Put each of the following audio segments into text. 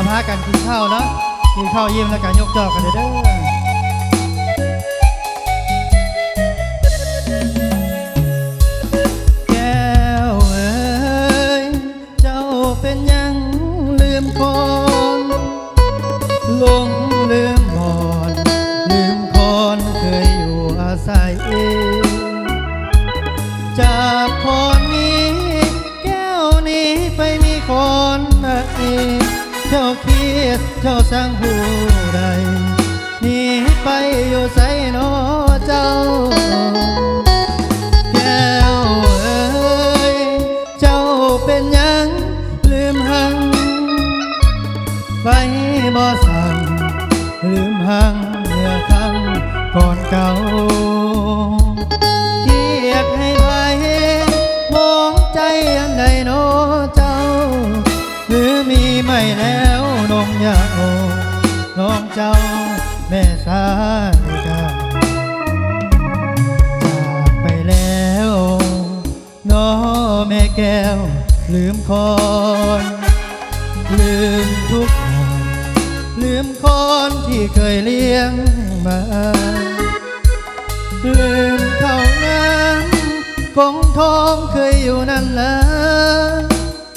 พากันกินข้าวเนาะกินข้าวยิ้มแล้วกันยกจอกกันเด้อแก้วเอ๋ยเจ้าเป็นยังลืมคนหลงลืมบอนลืมคนเคยอยู่อาศัยจากคนนี้แก้วนี้ไปมีคนอื่นเจ้าคิดเจ้าสร้างผู้ใดหนีไปอยู่ไสนอเจ้าแก้วเอ๋ยเจ้าเป็นยังลืมหังไปบ่สั่งลืมหังเมื่อครั้งก่อนเก่าเกียดให้ไปมองใจอันใดโนเจ้าหรือมีไม่แล้วน้องยาโอน้องเจ้าแม่สาลิกาจากไปแล้วน้อแม่แก้วลืมคอยลืมทุกอย่างลืมคนที่เคยเลี้ยงมาลืมเขานั้นคงทองเคยอยู่นั่นแหละ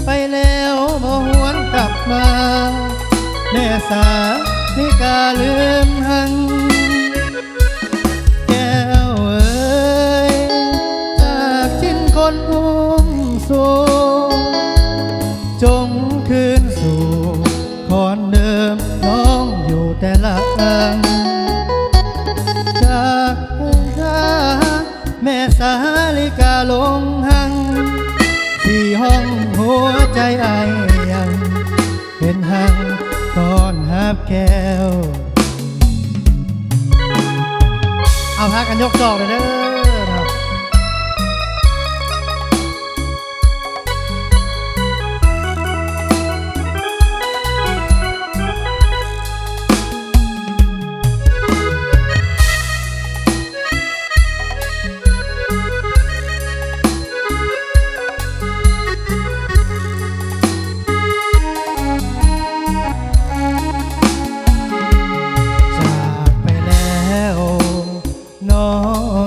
ไปแล้วบ่หวนกลับมาแม่สาลิกาลืมหังแก้วเอ๋ยจากทิ้นคนอุ้มสูงจงคืนสู่คนเดิมน้องอยู่แต่ละอันจากข้าแม่สาลิกาลงหังที่ห้องหัวใจไอยังเป็นหังตอนหับแก้วเอาพักกันยกจอกเลยเด้อ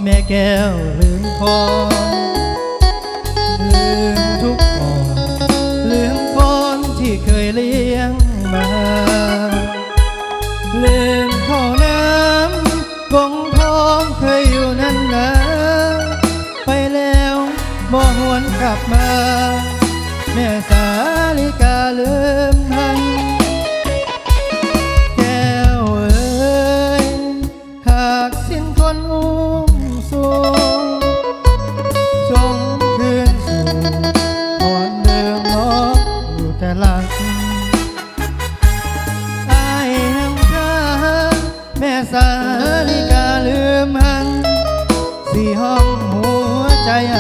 แม่แก้วลืมคอนลืมทุกคนลืมคนที่เคยเลี้ยงมาลืมข้าวน้ำกงทองเคยอยู่นั่นนะไปแล้วบ่หวนกลับมาแม่สาลิกาลืมหันแก้วเอ๋ยหากสิ้นคนอุ้มจงคืนสู่ก่อนเดิมน้องอยู่แต่หลังอายแห่งเธอแม่สาลิกาลืมหันสี่ห้องหัวใจไอ